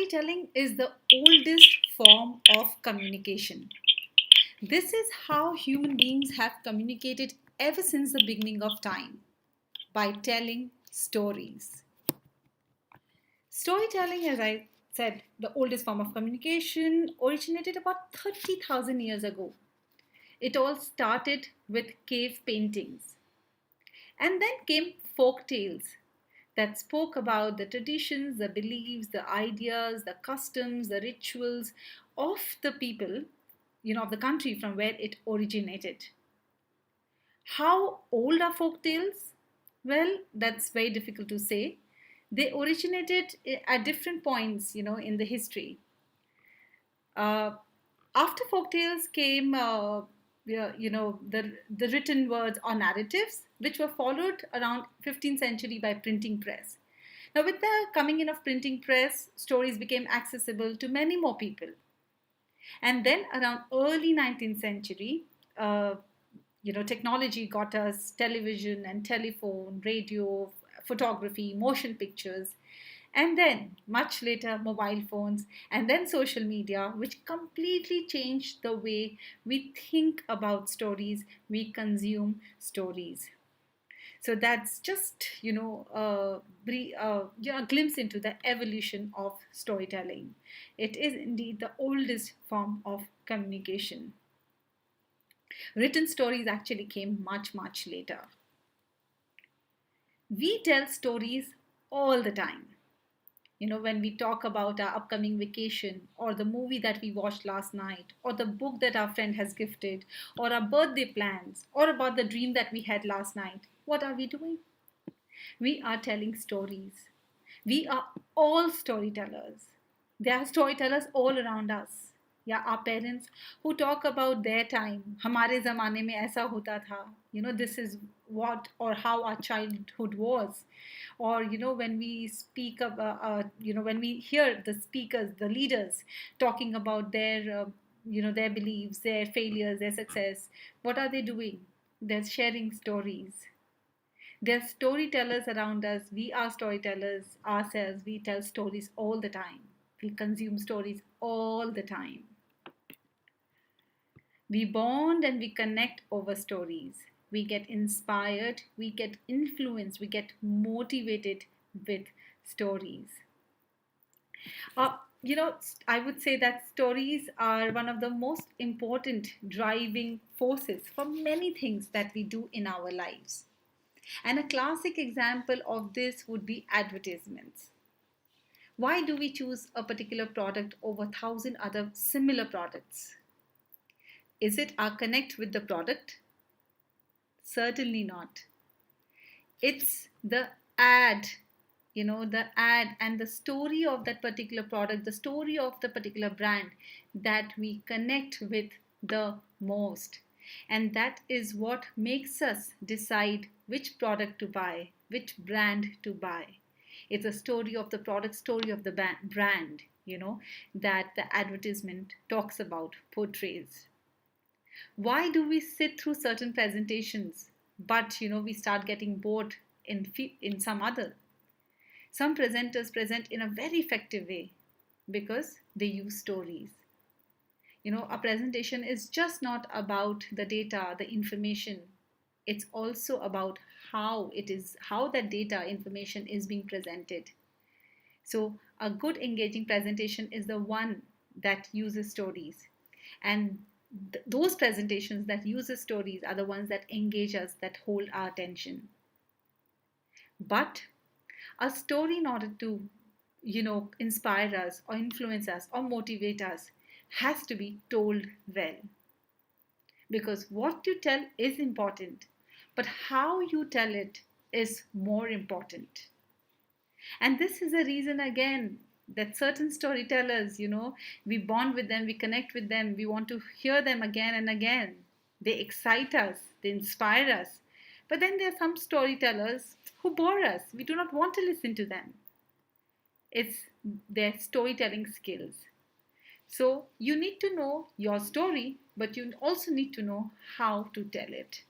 Storytelling is the oldest form of communication. This is how human beings have communicated ever since the beginning of time, by telling stories. Storytelling, as I said, the oldest form of communication, originated about 30,000 years ago. It all started with cave paintings. And then came folk tales that spoke about the traditions, the beliefs, the ideas, the customs, the rituals of the people, of the country from where it originated. How old are folk tales? Well, that's very difficult to say. They originated at different points, in the history. Uh, After folktales came, the written words or narratives, which were followed around 15th century by printing press. Now, with the coming in of printing press, stories became accessible to many more people. And then around early 19th century, uh, technology got us television and telephone, radio, photography, motion pictures, and then much later mobile phones, and then social media, which completely changed the way we think about stories, we consume stories. So that's just a glimpse into the evolution of storytelling. It is indeed the oldest form of communication. Written stories actually came much later. We tell stories all the time. When we talk about our upcoming vacation, or the movie that we watched last night, or the book that our friend has gifted, or our birthday plans, or about the dream that we had last night, what are we doing? We are telling stories. We are all storytellers. There are storytellers all around us. Yeah, our parents who talk about their time. हमारे ज़माने में ऐसा होता था. This is what or how our childhood was. Or, when we speak about, when we hear the speakers, the leaders talking about their, their beliefs, their failures, their success, what are they doing? They're sharing stories. There are storytellers around us. We are storytellers ourselves. We tell stories all the time. We consume stories all the time. We bond and we connect over stories. We get inspired, we get influenced, we get motivated with stories. Uh, I would say that stories are one of the most important driving forces for many things that we do in our lives. And a classic example of this would be advertisements. Why do we choose a particular product over 1,000 other similar products? Is it our connect with the product? Certainly not. It's the ad and the story of that particular product, the story of the particular brand that we connect with the most. And that is what makes us decide which product to buy, which brand to buy. It's a story of the product, story of the brand, that the advertisement talks about, portrays. Why do we sit through certain presentations, but we start getting bored in some other? Some presenters present in a very effective way because they use stories. A presentation is just not about the data, the information. It's also about how that data information is being presented. So a good engaging presentation is the one that uses stories. And those presentations that uses stories are the ones that engage us, that hold our attention. But a story, in order to inspire us or influence us or motivate us, has to be told well. Because what you tell is important, but how you tell it is more important. And this is a reason again that certain storytellers, we bond with them, we connect with them, we want to hear them again and again. They excite us, they inspire us. But then there are some storytellers who bore us. We do not want to listen to them. It's their storytelling skills. So you need to know your story, but you also need to know how to tell it.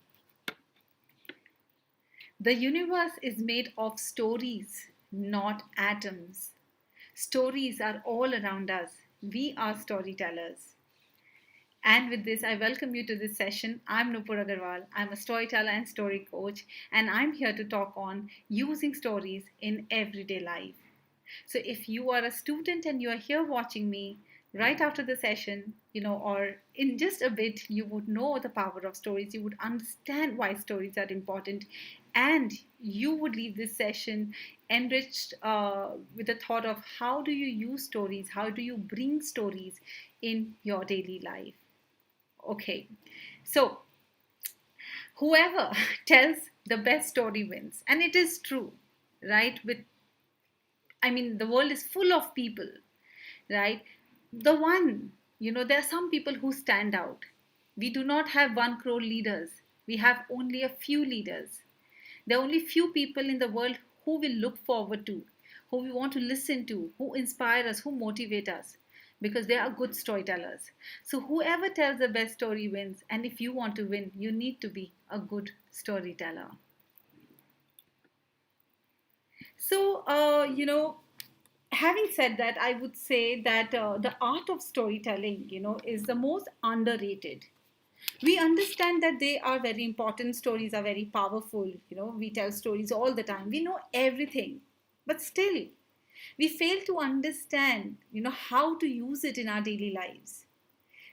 The universe is made of stories, not atoms. Stories are all around us. We are storytellers. And with this, I welcome you to this session. I'm Nupur Aggarwal. I'm a storyteller and story coach, and I'm here to talk on using stories in everyday life. So if you are a student and you are here watching me right after the session, or in just a bit, you would know the power of stories. You would understand why stories are important, and you would leave this session enriched with the thought of how do you use stories, how do you bring stories in your daily life. Okay, so whoever tells the best story wins, and it is true, right? The world is full of people, right? The one, there are some people who stand out. We do not have 1 crore leaders, we have only a few leaders. There are only few people in the world who we look forward to, who we want to listen to, who inspire us, who motivate us, because they are good storytellers. So whoever tells the best story wins, and if you want to win, you need to be a good storyteller. So, having said that, I would say that the art of storytelling, is the most underrated. We understand that they are very important. Stories are very powerful. We tell stories all the time. We know everything, but still, we fail to understand, how to use it in our daily lives.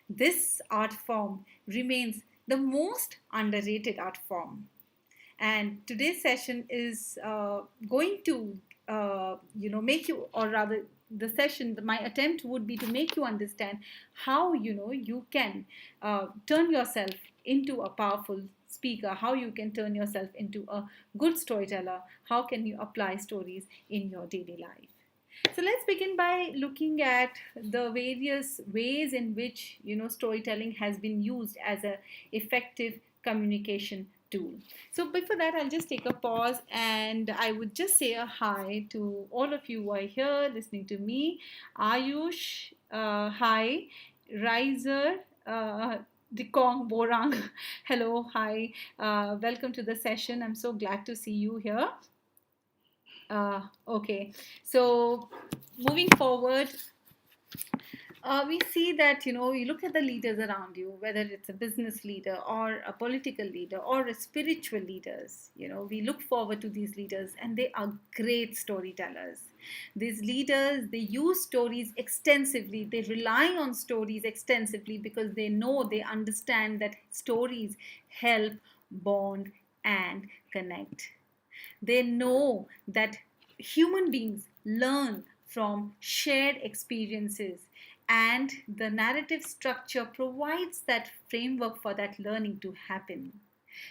This art form remains the most underrated art form. And today's session is going to, make you, or rather, the session, my attempt would be to make you understand how, you can turn yourself into a powerful speaker, how you can turn yourself into a good storyteller, how can you apply stories in your daily life. So let's begin by looking at the various ways in which storytelling has been used as a effective communication tool. So before that, I'll just take a pause and I would just say a hi to all of you who are here listening to me. Ayush, hi. Riser, Dikong Borang, hello, hi. Welcome to the session. I'm so glad to see you here. Okay, so moving forward, we see that you look at the leaders around you, whether it's a business leader or a political leader or a spiritual leaders. We look forward to these leaders, and they are great storytellers. These leaders, they use stories extensively. They rely on stories extensively because they understand that stories help bond and connect. They know that human beings learn from shared experiences, and the narrative structure provides that framework for that learning to happen.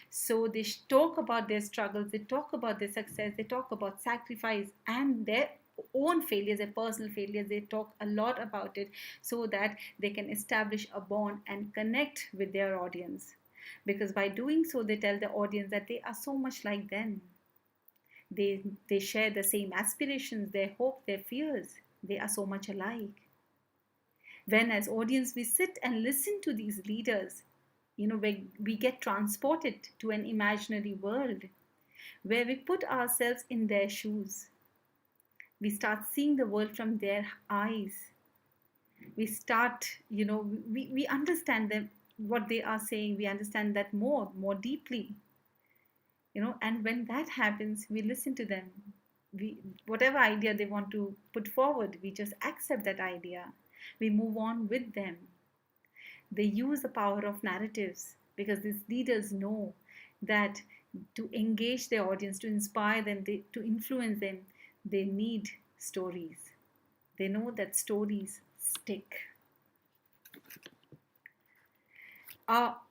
So they talk about their struggles, they talk about their success, they talk about sacrifice and their own failures, their personal failures. They talk a lot about it so that they can establish a bond and connect with their audience. Because by doing so, they tell the audience that they are so much like them. They share the same aspirations, their hope, their fears. They are so much alike. When as audience we sit and listen to these leaders, we get transported to an imaginary world where we put ourselves in their shoes. We start seeing the world from their eyes. We start, we understand them, what they are saying. We understand that more deeply. And when that happens, we listen to them. We Whatever idea they want to put forward, we just accept that idea. We move on with them. They use the power of narratives because these leaders know that to engage their audience, to inspire them, to influence them, they need stories. They know that stories stick.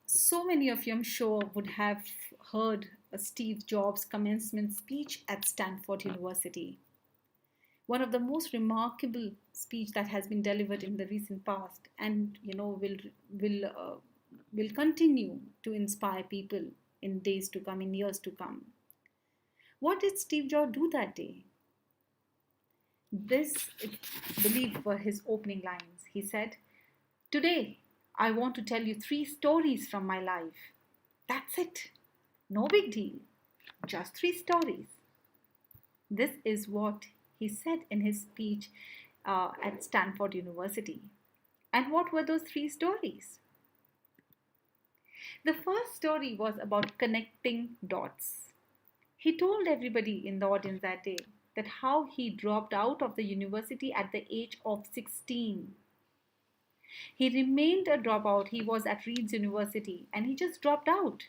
So many of you, I'm sure, would have heard Steve Jobs' commencement speech at Stanford University. One of the most remarkable speech that has been delivered in the recent past, and will continue to inspire people in days to come, in years to come. What did Steve Jobs do that day? This, I believe, were his opening lines. He said, "Today, I want to tell you 3 stories from my life. That's it. No big deal. Just 3 stories." This is what he said in his speech at Stanford University. And what were those three stories? The first story was about connecting dots. He told everybody in the audience that day that how he dropped out of the university at the age of 16. He remained a dropout. He was at Reeds University and he just dropped out.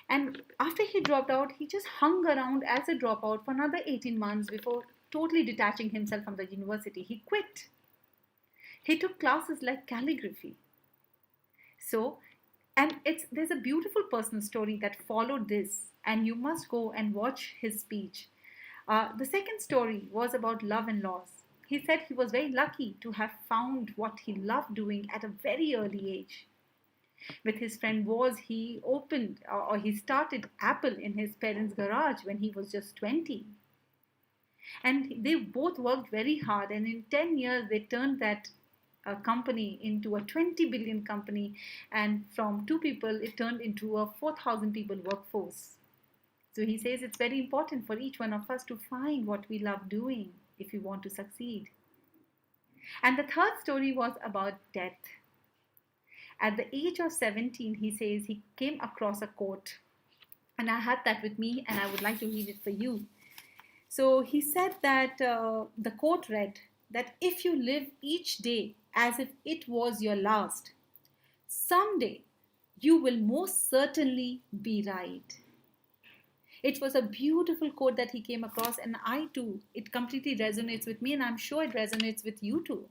And after he dropped out, he just hung around as a dropout for another 18 months before totally detaching himself from the university. He quit. He took classes like calligraphy. So, and there's a beautiful personal story that followed this, and you must go and watch his speech. The second story was about love and loss. He said he was very lucky to have found what he loved doing at a very early age. With his friend Woz, he opened or he started Apple in his parents' garage when he was just 20. And they both worked very hard, and in 10 years, they turned that company into a 20 billion company, and from two people, it turned into a 4,000 people workforce. So he says it's very important for each one of us to find what we love doing if we want to succeed. And the third story was about death. At the age of 17, he says he came across a quote, and I had that with me, and I would like to read it for you. So he said that the quote read that if you live each day as if it was your last, someday you will most certainly be right. It was a beautiful quote that he came across, and I too, it completely resonates with me, and I'm sure it resonates with you too.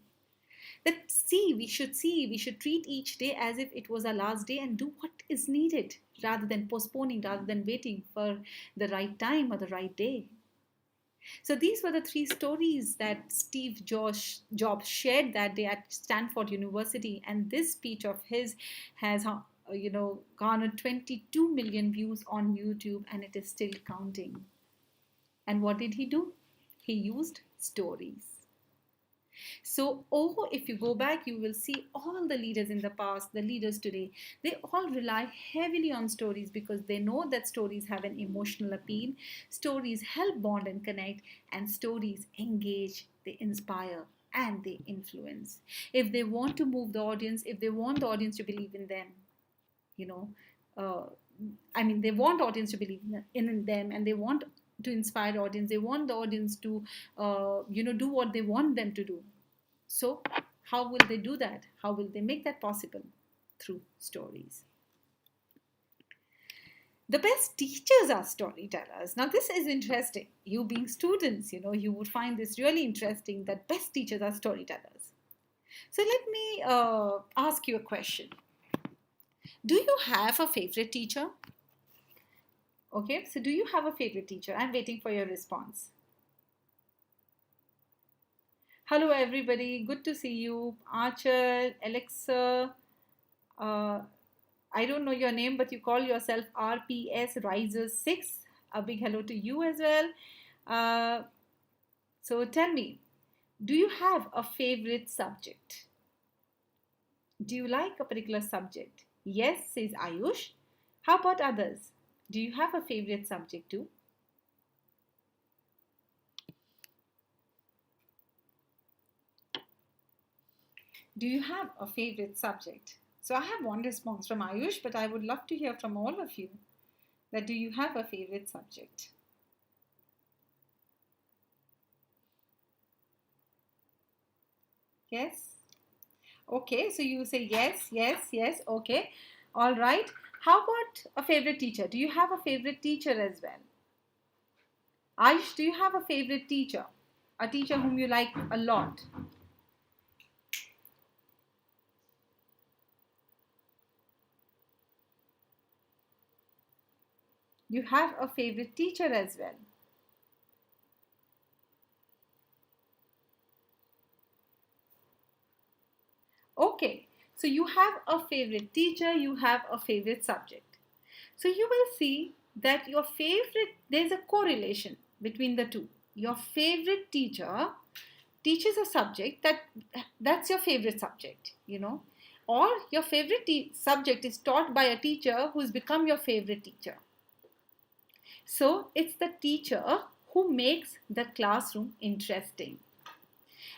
That we should treat each day as if it was our last day and do what is needed rather than postponing, rather than waiting for the right time or the right day. So these were the three stories that Steve Jobs shared that day at Stanford University, and this speech of his has garnered 22 million views on YouTube, and it is still counting. And what did he do? He used stories. So, if you go back, you will see all the leaders in the past, the leaders today, they all rely heavily on stories because they know that stories have an emotional appeal, stories help bond and connect, and stories engage, they inspire, and they influence. If they want to move the audience, if they want the audience to believe in them, uh, they want audience to believe in them, and they want to inspire the audience. They want the audience to, do what they want them to do. So, how will they do that? How will they make that possible? Through stories. The best teachers are storytellers. Now, this is interesting. You being students, you would find this really interesting that best teachers are storytellers. So, let me ask you a question. Do you have a favorite teacher? Okay, so do you have a favorite teacher? I'm waiting for your response. Hello, everybody. Good to see you. Archer, Alexa. I don't know your name, but you call yourself RPS Risers 6. A big hello to you as well. So tell me, do you have a favorite subject? Do you like a particular subject? Yes, says Ayush. How about others? Do you have a favorite subject too? Do you have a favorite subject? So I have one response from Ayush, but I would love to hear from all of you that do you have a favorite subject? Yes? Okay, so you say yes, yes, yes, okay. All right. How about a favorite teacher? Do you have a favorite teacher as well? Ayush, do you have a favorite teacher? A teacher whom you like a lot? You have a favorite teacher as well. Okay, so you have a favorite teacher, you have a favorite subject. So you will see that there's a correlation between the two. Your favorite teacher teaches a subject that's your favorite subject, or your favorite subject is taught by a teacher who's become your favorite teacher. So it's the teacher who makes the classroom interesting.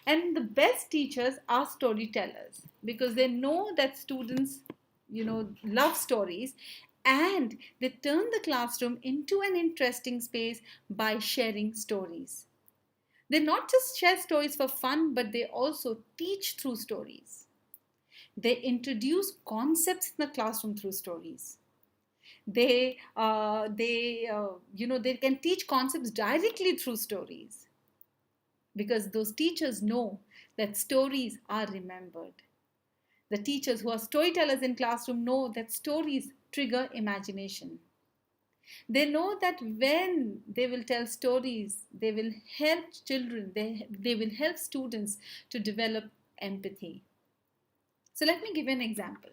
And the best teachers are storytellers because they know that students, love stories, and they turn the classroom into an interesting space by sharing stories. They not just share stories for fun, but they also teach through stories. They introduce concepts in the classroom through stories. They can teach concepts directly through stories because those teachers know that stories are remembered. The teachers who are storytellers in classroom know that stories trigger imagination. They know that when they will tell stories, they will help children, they will help students to develop empathy. So let me give you an example.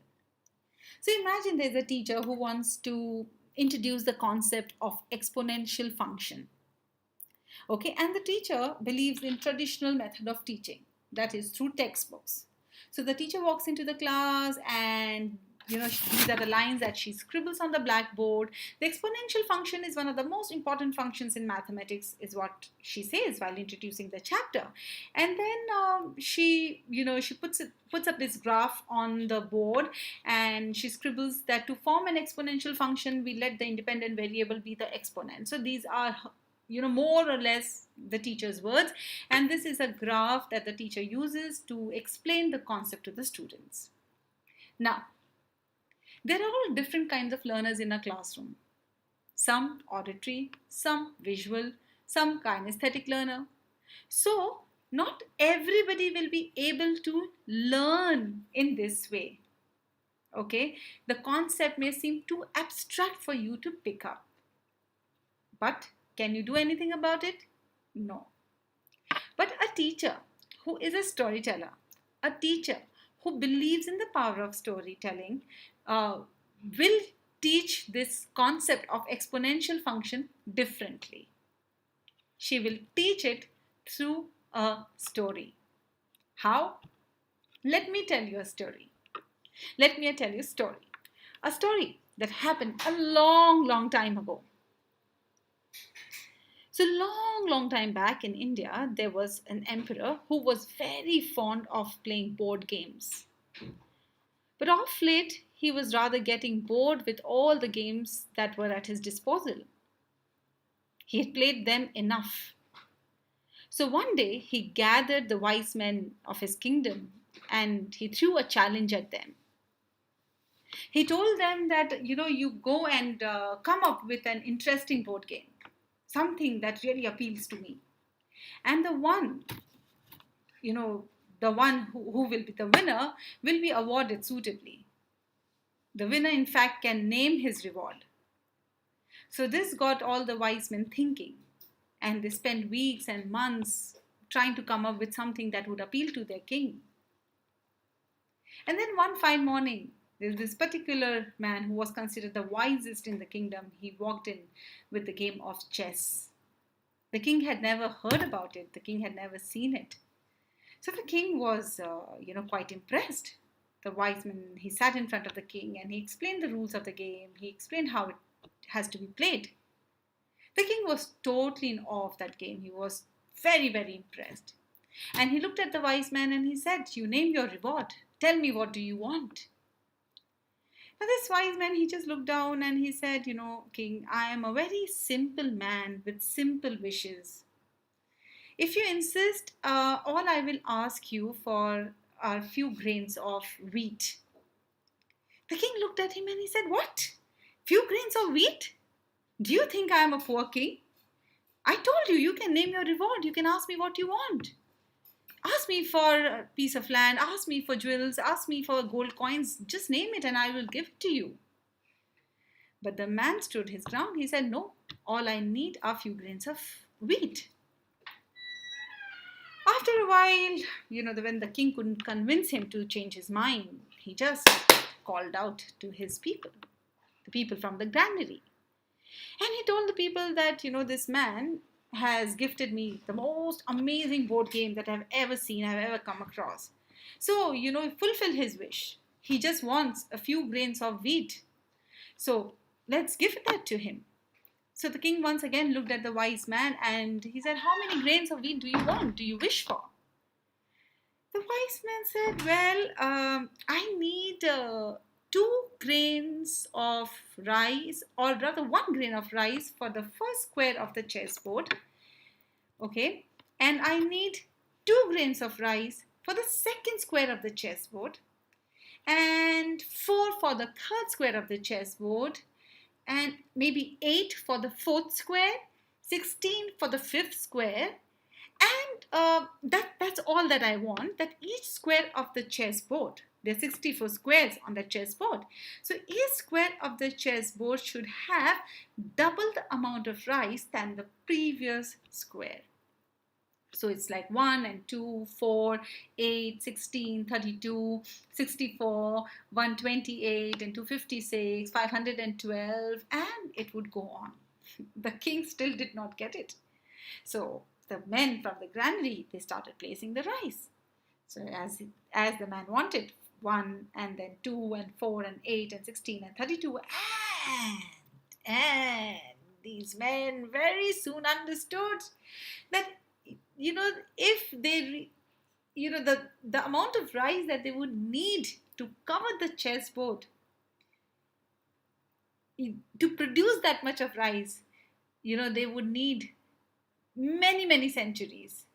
So imagine there's a teacher who wants to introduce the concept of exponential function. Okay, and the teacher believes in traditional method of teaching, that is through textbooks. So the teacher walks into the class and these are the lines that she scribbles on the blackboard. The exponential function is one of the most important functions in mathematics, is what she says while introducing the chapter. And then she puts up this graph on the board, and she scribbles that to form an exponential function, we let the independent variable be the exponent. So these are more or less the teacher's words, and this is a graph that the teacher uses to explain the concept to the students. Now, there are all different kinds of learners in a classroom. Some auditory, some visual, some kinesthetic learner. So not everybody will be able to learn in this way. Okay, the concept may seem too abstract for you to pick up, but can you do anything about it? No. But a teacher who is a storyteller, a teacher who believes in the power of storytelling, will teach this concept of exponential function differently. She will teach it through a story. How? Let me tell you a story. Let me tell you a story. A story that happened a long, long time ago. So long time back in India, there was an emperor who was very fond of playing board games. But of late, he was rather getting bored with all the games that were at his disposal. He had played them enough. So one day, he gathered the wise men of his kingdom and he threw a challenge at them. He told them that, you go and come up with an interesting board game, something that really appeals to me. And you know, the one who will be the winner will be awarded suitably. The winner, in fact, can name his reward. So this got all the wise men thinking, and they spent weeks and months trying to come up with something that would appeal to their king. And then one fine morning, there's this particular man who was considered the wisest in the kingdom. He walked in with the game of chess. The king had never heard about it. The king had never seen it. So the king was, quite impressed. The wise man, he sat in front of the king and he explained the rules of the game. He explained how it has to be played. The king was totally in awe of that game. He was very, very impressed. And he looked at the wise man and he said, "You name your reward. Tell me, what do you want?" Now this wise man, he just looked down and he said, "King, I am a very simple man with simple wishes. If you insist, all I will ask you for are a few grains of wheat." The king looked at him and he said, "What? Few grains of wheat? Do you think I am a poor king? I told you, you can name your reward. You can ask me what you want. Ask me for a piece of land, ask me for jewels, ask me for gold coins. Just name it and I will give it to you." But the man stood his ground. He said, "No, all I need are a few grains of wheat." After a while, when the king couldn't convince him to change his mind, he just called out to his people, the people from the granary. And he told the people that, this man has gifted me the most amazing board game that I've ever seen, I've ever come across. So, fulfill his wish. He just wants a few grains of wheat. So let's give that to him. So the king once again looked at the wise man and he said, "How many grains of wheat do you want? Do you wish for?" The wise man said, well, I need 2 grains of rice, or rather 1 grain of rice for the first square of the chessboard. Okay, and I need 2 grains of rice for the second square of the chessboard, and 4 for the third square of the chessboard, and maybe 8 for the fourth square, 16 for the fifth square, and that's all that I want. That each square of the chessboard, there are 64 squares on the chessboard, so each square of the chessboard should have double the amount of rice than the previous square. So it's like 1 and 2, 4, 8, 16, 32, 64, 128 and 256, 512, and it would go on. The king still did not get it. So the men from the granary, they started placing the rice. So as the man wanted, 1 and then 2 and 4 and 8 and 16 and 32, and these men very soon understood that, if they, the amount of rice that they would need to cover the chessboard, to produce that much of rice, they would need many, many centuries.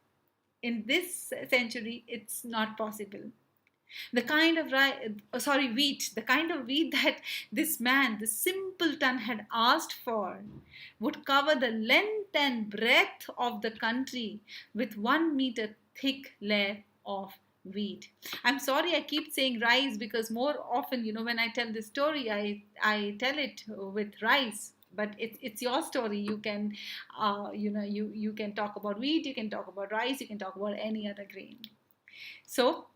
In this century, it's not possible. The kind of wheat, the kind of wheat that this man, the simpleton, had asked for would cover the length and breadth of the country with 1 meter thick layer of wheat. I'm sorry I keep saying rice, because more often, when I tell this story, I tell it with rice. But it's your story. You can, you can talk about wheat, you can talk about rice, you can talk about any other grain. So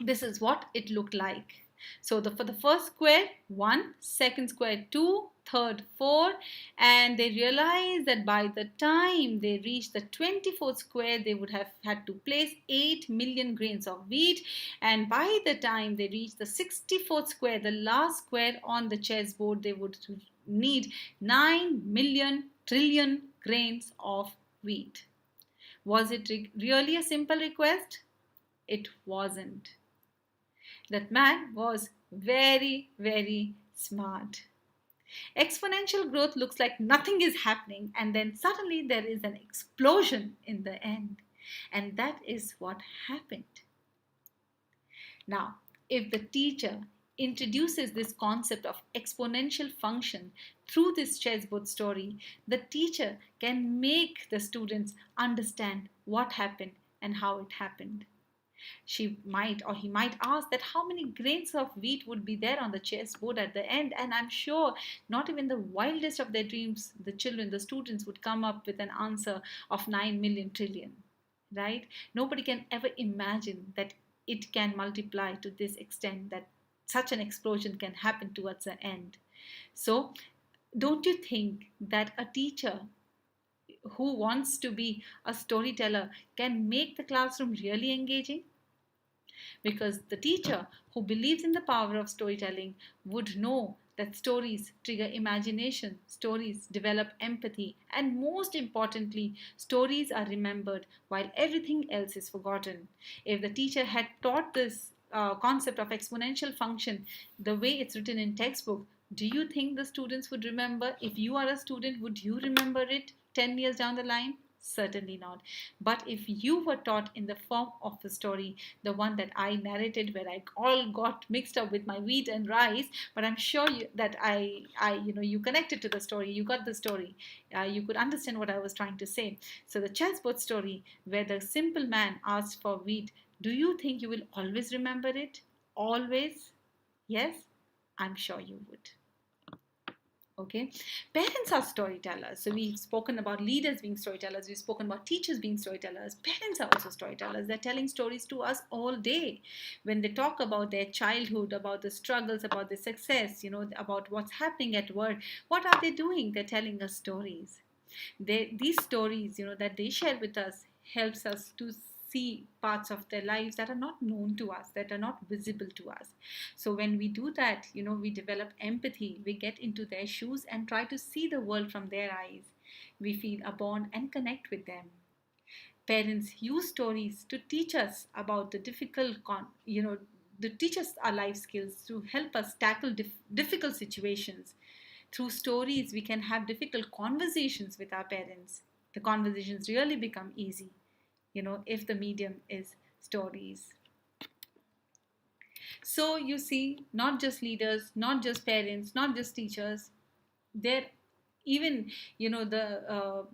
this is what it looked like. So for the first square, 1, second square, 2, third, 4, and they realized that by the time they reached the 24th square, they would have had to place 8 million grains of wheat, and by the time they reached the 64th square, the last square on the chessboard, they would need 9 million trillion grains of wheat. Was it really a simple request? It wasn't. That man was very, very smart. Exponential growth looks like nothing is happening, and then suddenly there is an explosion in the end. And that is what happened. Now, if the teacher introduces this concept of exponential function through this chessboard story, the teacher can make the students understand what happened and how it happened. She might, or he might, ask that how many grains of wheat would be there on the chessboard at the end, and I'm sure not even the wildest of their dreams, the children, the students, would come up with an answer of 9 million trillion, right? Nobody can ever imagine that it can multiply to this extent, that such an explosion can happen towards the end. So don't you think that a teacher who wants to be a storyteller can make the classroom really engaging? Because the teacher who believes in the power of storytelling would know that stories trigger imagination, stories develop empathy, and most importantly, stories are remembered while everything else is forgotten. If the teacher had taught this concept of exponential function the way it's written in textbook, do you think the students would remember? If you are a student, would you remember it 10 years down the line? Certainly not. But if you were taught in the form of a story, the one that I narrated, where I all got mixed up with my wheat and rice, but I'm sure that you connected to the story, you got the story, you could understand what I was trying to say. So the chessboard story, where the simple man asked for wheat, do you think you will always remember it? Always? Yes, I'm sure you would. Okay, parents are storytellers. So we've spoken about leaders being storytellers, we've spoken about teachers being storytellers. Parents are also storytellers. They're telling stories to us all day. When they talk about their childhood, about the struggles, about the success, about what's happening at work, what are they doing? They're telling us stories. These stories, that they share with us, helps us to see parts of their lives that are not known to us, that are not visible to us. So when we do that, we develop empathy, we get into their shoes and try to see the world from their eyes. We feel a bond and connect with them. Parents use stories to teach us about the to teach us our life skills, to help us tackle difficult situations. Through stories, we can have difficult conversations with our parents. The conversations really become easy, if the medium is stories. So you see, not just leaders, not just parents, not just teachers, they're even, the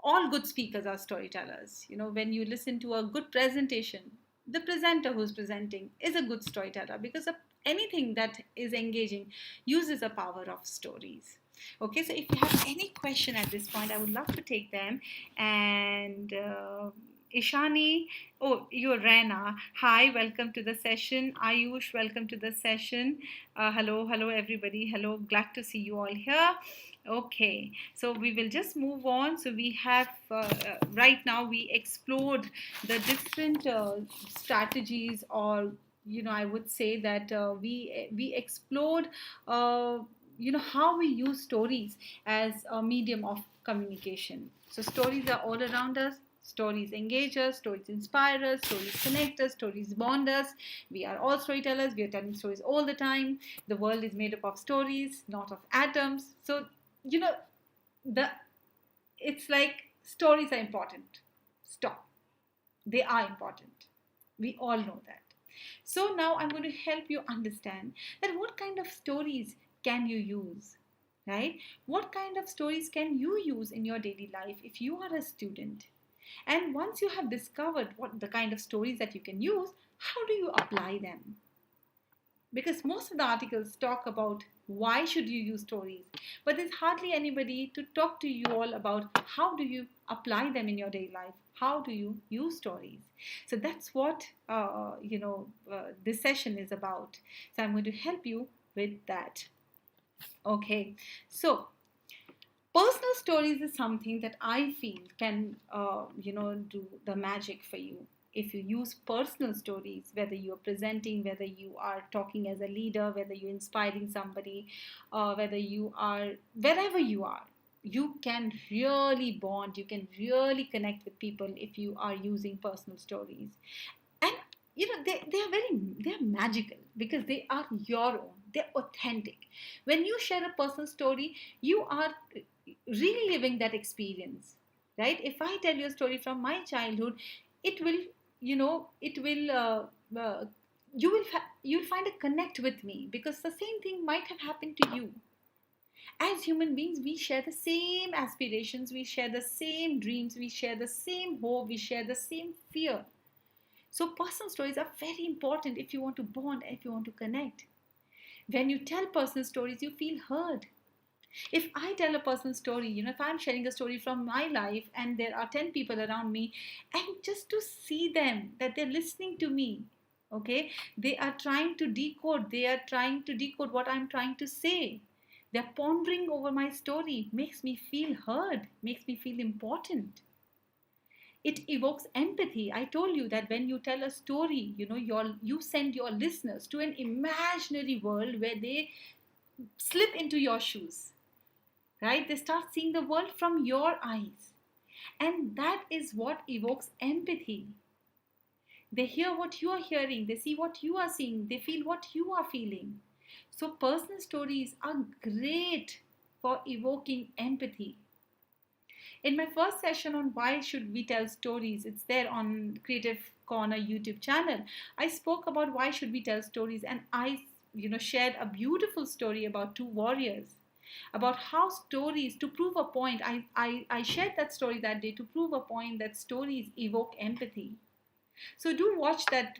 all good speakers are storytellers. When you listen to a good presentation, the presenter who's presenting is a good storyteller, because of anything that is engaging uses the power of stories. Okay, so if you have any question at this point, I would love to take them. And Ishani, oh, you're Rana. Hi, welcome to the session. Ayush, welcome to the session. Hello, everybody. Hello, glad to see you all here. Okay, so we will just move on. So we have right now we explored the different strategies, or I would say that we explored how we use stories as a medium of communication. So stories are all around us. Stories engage us, stories inspire us, stories connect us, stories bond us. We are all storytellers. We are telling stories all the time. The world is made up of stories, not of atoms. So you know the it's like stories are important. Stop. They are important. We all know that. So now I'm going to help you understand that what kind of stories can you use, right? What kind of stories can you use in your daily life if you are a student? And once you have discovered what the kind of stories that you can use, how do you apply them? Because most of the articles talk about why should you use stories, but there's hardly anybody to talk to you all about how do you apply them in your daily life, how do you use stories. So that's what this session is about. So I'm going to help you with that. Okay, so personal stories is something that I feel can do the magic for you. If you use personal stories, whether you're presenting, whether you are talking as a leader, whether you're inspiring somebody, whether you are wherever you are, you can really bond, you can really connect with people if you are using personal stories. And they're magical because they are your own, they're authentic. When you share a personal story, you are really living that experience, right? If I tell you a story from my childhood, it will it will you'll find a connect with me, because the same thing might have happened to you. As human beings, we share the same aspirations, we share the same dreams, we share the same hope, we share the same fear. So personal stories are very important if you want to bond, if you want to connect. When you tell personal stories, you feel heard. If I tell a personal story, if I'm sharing a story from my life and there are 10 people around me, and just to see them, that they're listening to me, okay, they are trying to decode what I'm trying to say. They're pondering over my story, makes me feel heard, makes me feel important. It evokes empathy. I told you that when you tell a story, you send your listeners to an imaginary world where they slip into your shoes, right? They start seeing the world from your eyes. And that is what evokes empathy. They hear what you are hearing, they see what you are seeing, they feel what you are feeling. So, personal stories are great for evoking empathy. In my first session on why should we tell stories, it's there on Creative Corner YouTube channel. I spoke about why should we tell stories, and I shared a beautiful story about two warriors, about how stories, to prove a point, I shared that story that day to prove a point that stories evoke empathy. So do watch that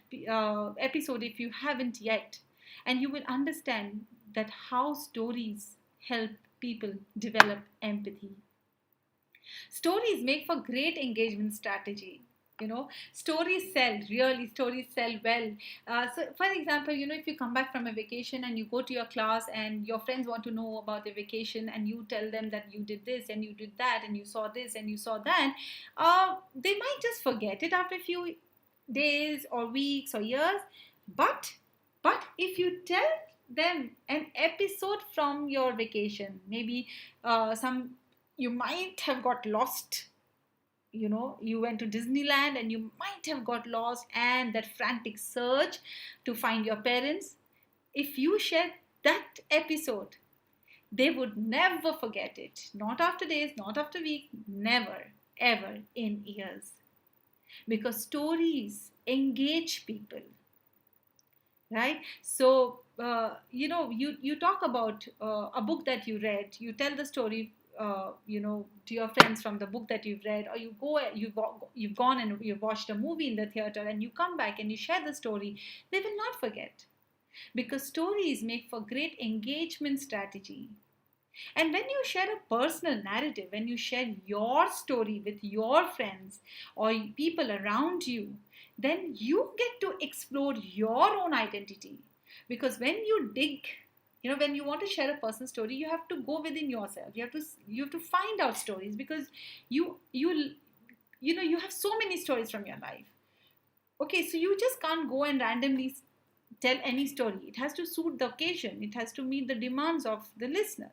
episode if you haven't yet, and you will understand that how stories help people develop empathy. Stories make for great engagement strategy. Stories sell, really, stories sell well. So for example, if you come back from a vacation and you go to your class and your friends want to know about the vacation, and you tell them that you did this and you did that and you saw this and you saw that, they might just forget it after a few days or weeks or years. But if you tell them an episode from your vacation, maybe some you might have got lost, you went to Disneyland and you might have got lost, and that frantic search to find your parents. If you share that episode, they would never forget it. Not after days, not after weeks, never, ever in years. Because stories engage people, right? So you talk about a book that you read, you tell the story to your friends from the book that you've read, or you've gone and you've watched a movie in the theater, and you come back and you share the story. They will not forget, because stories make for great engagement strategy. And when you share a personal narrative, when you share your story with your friends or people around you, then you get to explore your own identity. Because when you dig, when you want to share a personal story, you have to go within yourself. You have to find out stories, because you have so many stories from your life. Okay, so you just can't go and randomly tell any story. It has to suit the occasion. It has to meet the demands of the listener,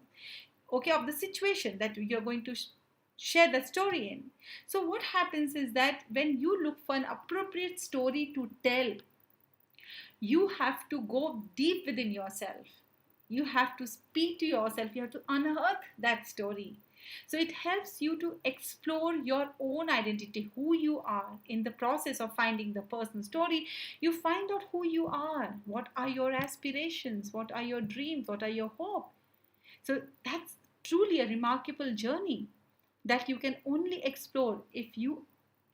okay, of the situation that you're going to share that story in. So what happens is that when you look for an appropriate story to tell, you have to go deep within yourself. You have to speak to yourself. You have to unearth that story. So it helps you to explore your own identity, who you are. In the process of finding the person's story, you find out who you are. What are your aspirations? What are your dreams? What are your hopes? So that's truly a remarkable journey that you can only explore if you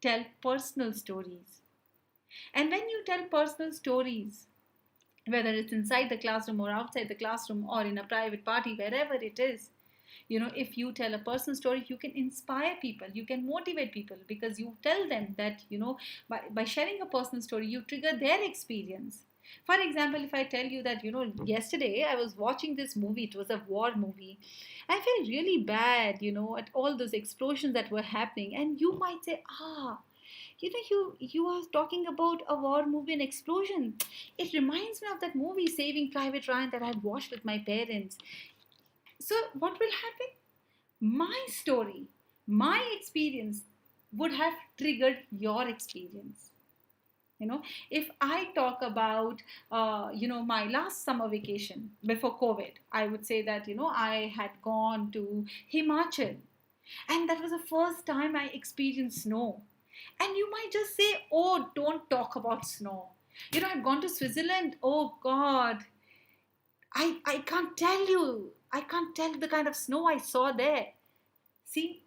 tell personal stories. And when you tell personal stories, whether it's inside the classroom or outside the classroom or in a private party, wherever it is, if you tell a personal story, you can inspire people, you can motivate people, because you tell them that, by sharing a personal story, you trigger their experience. For example, if I tell you that, yesterday I was watching this movie, it was a war movie. I felt really bad, at all those explosions that were happening. And you might say, you are talking about a war movie and explosion. It reminds me of that movie Saving Private Ryan that I had watched with my parents. So what will happen? My story, my experience would have triggered your experience. If I talk about my last summer vacation before COVID, I would say that I had gone to Himachal, and that was the first time I experienced snow. And you might just say, oh, don't talk about snow. I've gone to Switzerland. Oh God, I can't tell you. I can't tell the kind of snow I saw there. See,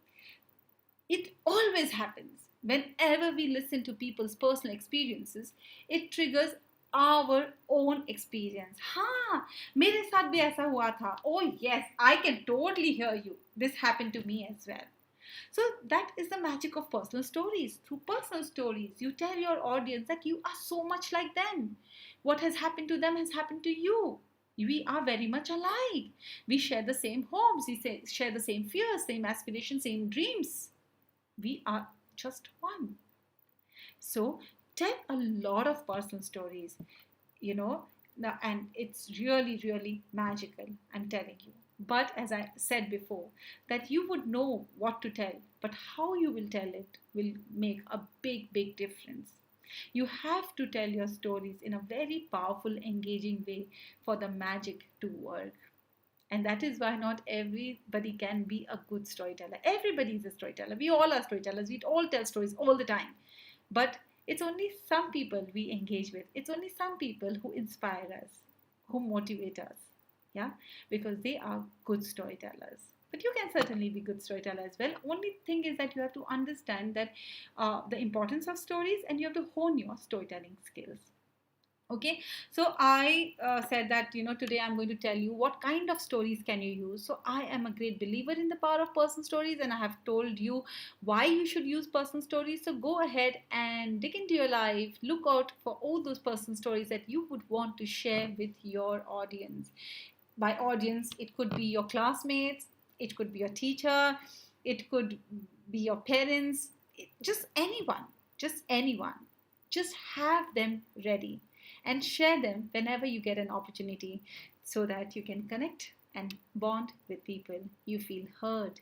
it always happens. Whenever we listen to people's personal experiences, it triggers our own experience. हाँ, मेरे साथ भी ऐसा हुआ था. Oh yes, I can totally hear you. This happened to me as well. So that is the magic of personal stories. Through personal stories, you tell your audience that you are so much like them. What has happened to them has happened to you. We are very much alike. We share the same hopes, share the same fears, same aspirations, same dreams. We are just one. So tell a lot of personal stories, and it's really, really magical, I'm telling you. But as I said before, that you would know what to tell, but how you will tell it will make a big, big difference. You have to tell your stories in a very powerful, engaging way for the magic to work. And that is why not everybody can be a good storyteller. Everybody is a storyteller. We all are storytellers. We all tell stories all the time. But it's only some people we engage with. It's only some people who inspire us, who motivate us. Yeah, because they are good storytellers. But you can certainly be good storyteller as well. Only thing is that you have to understand that the importance of stories, and you have to hone your storytelling skills. Okay, so I said that today I'm going to tell you what kind of stories can you use. So I am a great believer in the power of personal stories, and I have told you why you should use personal stories. So go ahead and dig into your life, look out for all those personal stories that you would want to share with your audience. By audience, it could be your classmates, it could be your teacher, it could be your parents, just anyone. Just have them ready and share them whenever you get an opportunity, so that you can connect and bond with people. You feel heard,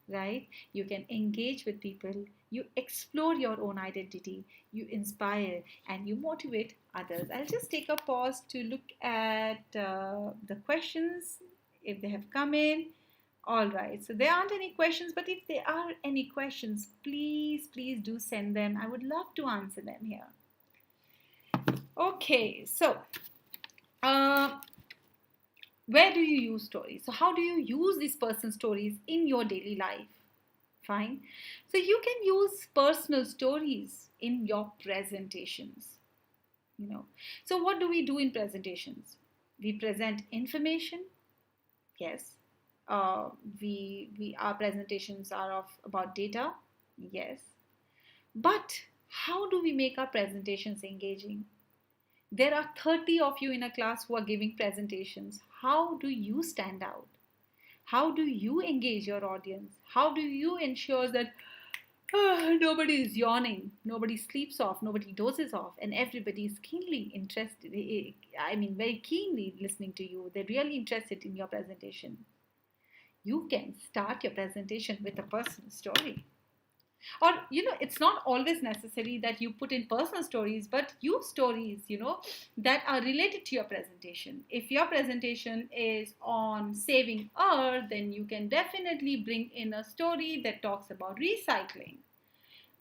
right? You can engage with people, you explore your own identity, you inspire, and you motivate others. I'll just take a pause to look at the questions if they have come in. All right, so there aren't any questions, but if there are any questions, please do send them. I would love to answer them here. Okay, so uh, where do you use stories? So how do you use these person stories in your daily life? Fine. So you can use personal stories in your presentations. You know. So what do we do in presentations? We present information. Yes. Uh, we our presentations are of about data. Yes. But how do we make our presentations engaging? There are 30 of you in a class who are giving presentations. How do you stand out? How do you engage your audience? How do you ensure that nobody is yawning, nobody sleeps off, nobody dozes off, and everybody is keenly interested? I mean, very keenly listening to you. They're really interested in your presentation. You can start your presentation with a personal story. Or, it's not always necessary that you put in personal stories, but use stories, that are related to your presentation. If your presentation is on saving earth, then you can definitely bring in a story that talks about recycling.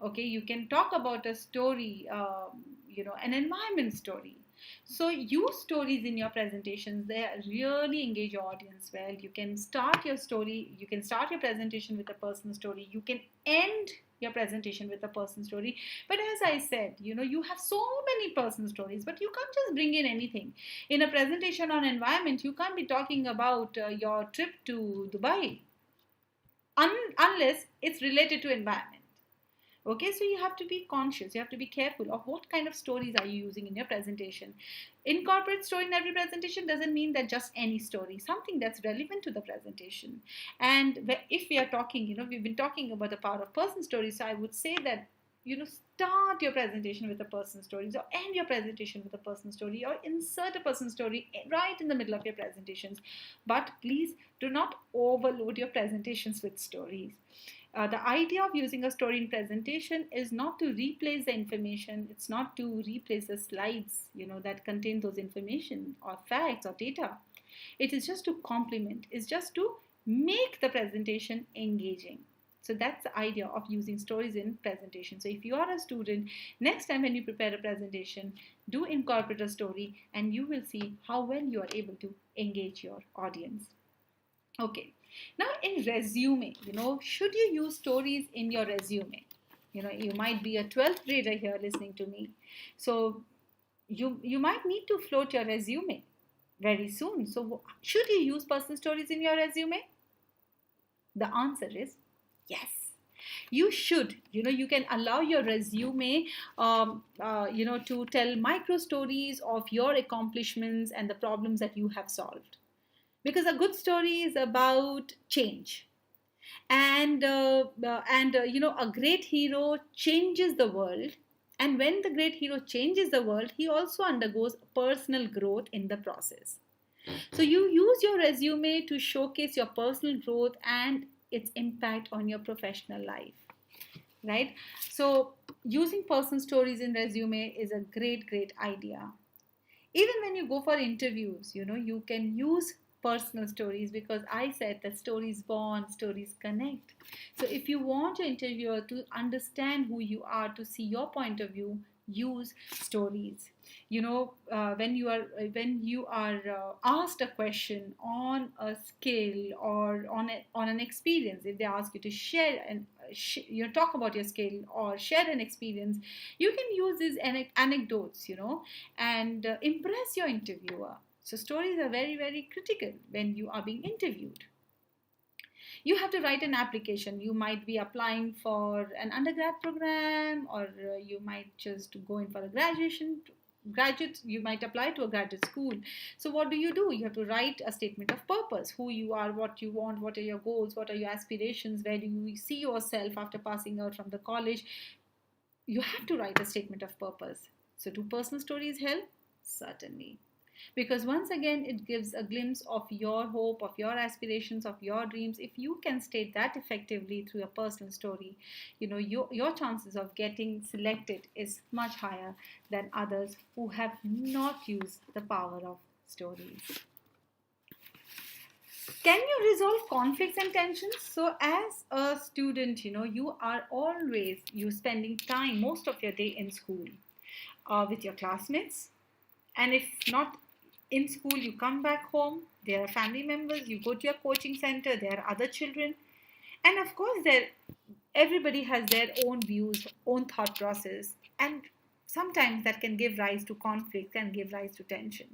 Okay, you can talk about a story, an environment story. So use stories in your presentations. They really engage your audience well. You can start your story, you can start your presentation with a personal story, you can end your presentation with a person story. But as I said, you have so many person stories, but you can't just bring in anything. In a presentation on environment, you can't be talking about your trip to Dubai unless it's related to environment. Okay, so you have to be conscious, you have to be careful of what kind of stories are you using in your presentation. Incorporate story in every presentation doesn't mean that just any story, something that's relevant to the presentation. And if we are talking, we've been talking about the power of person stories, so I would say that, start your presentation with a person story, or end your presentation with a person story, or insert a person story right in the middle of your presentations. But please do not overload your presentations with stories. The idea of using a story in presentation is not to replace the information. It's not to replace the slides, that contain those information or facts or data. It is just to complement. It's just to make the presentation engaging. So that's the idea of using stories in presentation. So if you are a student, next time when you prepare a presentation, do incorporate a story, and you will see how well you are able to engage your audience. Okay. Now in resume, should you use stories in your resume? You might be a 12th grader here listening to me. So you might need to float your resume very soon. So should you use personal stories in your resume? The answer is yes. You should. You can allow your resume, to tell micro stories of your accomplishments and the problems that you have solved. Because a good story is about change. And a great hero changes the world. And when the great hero changes the world, he also undergoes personal growth in the process. So you use your resume to showcase your personal growth and its impact on your professional life, right? So using personal stories in resume is a great idea. Even when you go for interviews, you can use personal stories, because I said that stories bond, stories connect. So if you want your interviewer to understand who you are, to see your point of view, use stories. When you are asked a question on a skill or on an experience, if they ask you to share and talk about your skill or share an experience, you can use these anecdotes, and impress your interviewer. So stories are very critical when you are being interviewed. You have to write an application. You might be applying for an undergrad program, or you might just go in for a graduate. You might apply to a graduate school. So what do? You have to write a statement of purpose: who you are, what you want, what are your goals, what are your aspirations, where do you see yourself after passing out from the college. You have to write a statement of purpose. So do personal stories help? Certainly. Because once again, it gives a glimpse of your hope, of your aspirations, of your dreams. If you can state that effectively through a personal story, your chances of getting selected is much higher than others who have not used the power of stories. Can you resolve conflicts and tensions? So as a student, you are always you spending time most of your day in school with your classmates, and if not in school, you come back home, there are family members, you go to your coaching center, there are other children, and of course there everybody has their own views, own thought process, and sometimes that can give rise to conflict, can give rise to tension.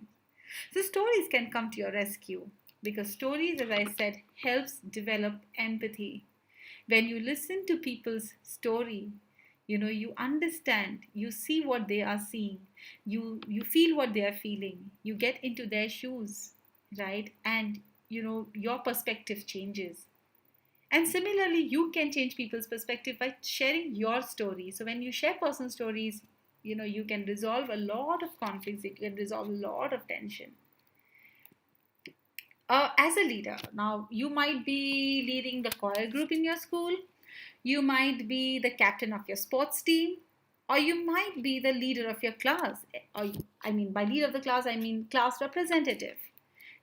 So stories can come to your rescue, because stories, as I said, helps develop empathy. When you listen to people's story, you understand, you see what they are seeing, you feel what they are feeling, you get into their shoes, right? And your perspective changes. And similarly, you can change people's perspective by sharing your story. So when you share personal stories, you can resolve a lot of conflicts, you can resolve a lot of tension. As a leader, now you might be leading the choir group in your school, you might be the captain of your sports team, or you might be the leader of your class. Or, I mean, by leader of the class, I mean class representative,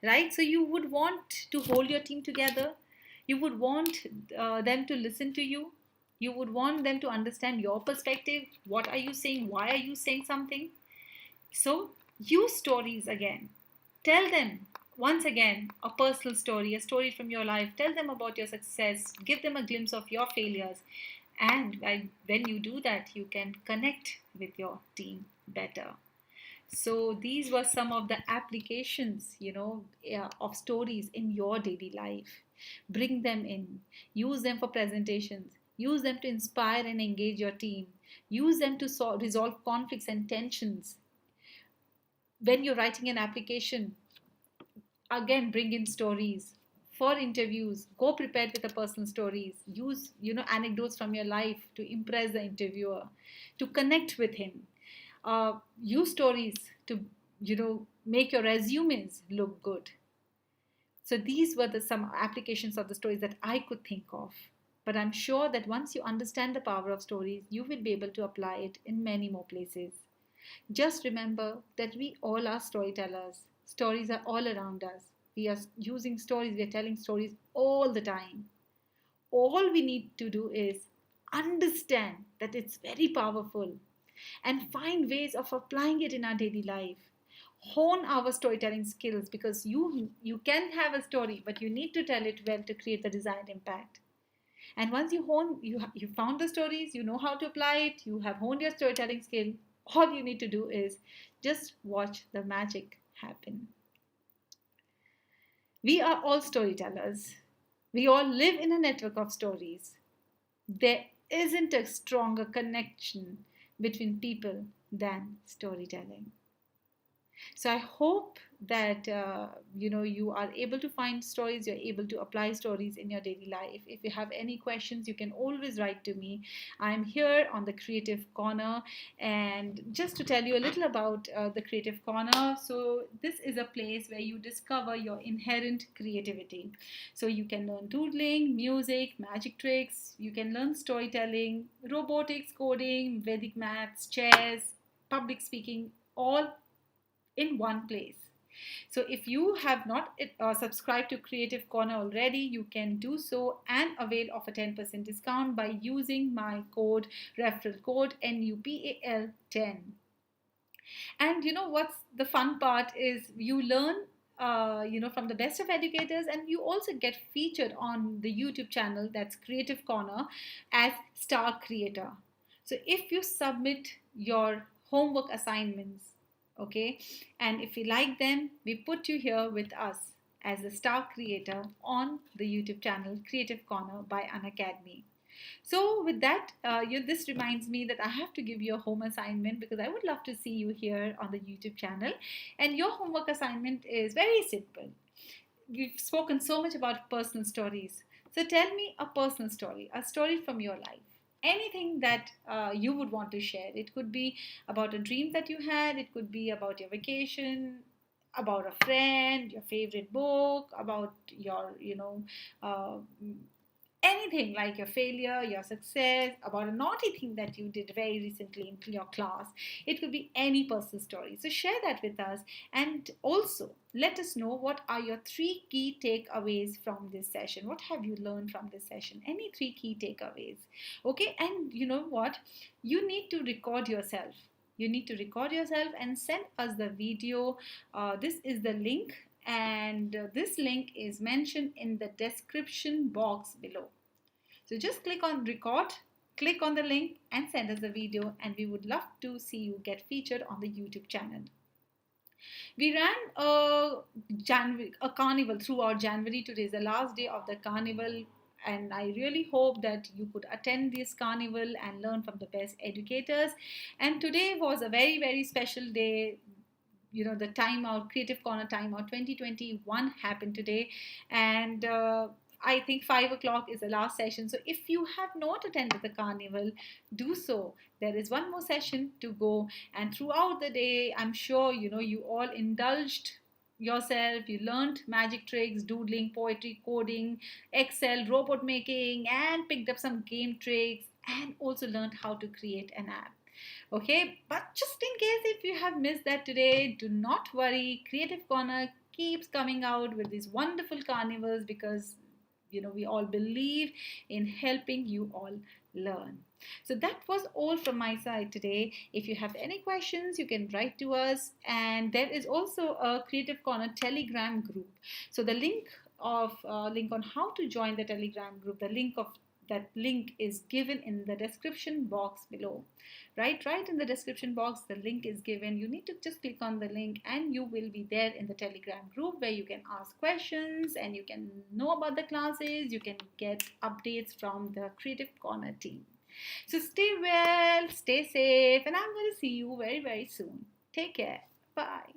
right? So you would want to hold your team together. You would want them to listen to you. You would want them to understand your perspective. What are you saying? Why are you saying something? So use stories again. Tell them once again a personal story, a story from your life. Tell them about your success. Give them a glimpse of your failures. And when you do that, you can connect with your team better. So these were some of the applications, of stories in your daily life. Bring them in. Use them for presentations. Use them to inspire and engage your team. Use them to resolve conflicts and tensions. When you're writing an application, again, bring in stories. For interviews, go prepared with a personal stories. Use, anecdotes from your life to impress the interviewer, to connect with him. Use stories to, make your resumes look good. So these were some applications of the stories that I could think of. But I'm sure that once you understand the power of stories, you will be able to apply it in many more places. Just remember that we all are storytellers. Stories are all around us. We are using stories, we are telling stories all the time. All we need to do is understand that it's very powerful and find ways of applying it in our daily life. Hone our storytelling skills, because you can have a story, but you need to tell it well to create the desired impact. And once you hone, you found the stories, you know how to apply it, you have honed your storytelling skill. All you need to do is just watch the magic happen. We are all storytellers. We all live in a network of stories. There isn't a stronger connection between people than storytelling. So I hope that you are able to find stories, you're able to apply stories in your daily life. If you have any questions, you can always write to me. I'm here on the Creative Corner, and just to tell you a little about the Creative Corner. So this is a place where you discover your inherent creativity. So you can learn doodling, music, magic tricks. You can learn storytelling, robotics, coding, Vedic maths, chess, public speaking, all in one place. So if you have not subscribed to Creative Corner already, you can do so and avail of a 10% discount by using my referral code NUPAL10. And what's the fun part is you learn from the best of educators, and you also get featured on the YouTube channel, that's Creative Corner, as star creator. So if you submit your homework assignments, okay, and if you like them, we put you here with us as a star creator on the YouTube channel Creative Corner by Unacademy. So with that, this reminds me that I have to give you a home assignment, because I would love to see you here on the YouTube channel. And your homework assignment is very simple. We've spoken so much about personal stories. So tell me a personal story, a story from your life. Anything that you would want to share. It could be about a dream that you had. It could be about your vacation. about a friend, your favorite book, about your, uh, anything like your failure, your success, about a naughty thing that you did very recently in your class. It could be any personal story. So share that with us, and also let us know what are your three key takeaways from this session. What have you learned from this session? Any three key takeaways? Okay, and you know what? You need to record yourself. You need to record yourself and send us the video. This is the link, and this link is mentioned in the description box below. So just click on record, click on the link, and send us a video, and we would love to see you get featured on the YouTube channel. We ran a carnival throughout January. Today is the last day of the carnival, and I really hope that you could attend this carnival and learn from the best educators. And today was a very, very special day. The timeout, Creative Corner timeout 2021 happened today, and I think 5 o'clock is the last session. So if you have not attended the carnival, do so. There is one more session to go, and throughout the day, I'm sure you all indulged yourself. You learned magic tricks, doodling, poetry, coding, Excel, robot making, and picked up some game tricks, and also learned how to create an app. Okay, but just in case if you have missed that today, do not worry. Creative Corner keeps coming out with these wonderful carnivals, because we all believe in helping you all learn. So that was all from my side today. If you have any questions, you can write to us, and there is also a Creative Corner Telegram group. So the link on how to join the Telegram group, that link is given in the description box below. Right in the description box, the link is given. You need to just click on the link, and you will be there in the Telegram group, where you can ask questions and you can know about the classes. You can get updates from the Creative Corner team. So stay well, stay safe, and I'm going to see you very, very soon. Take care. Bye.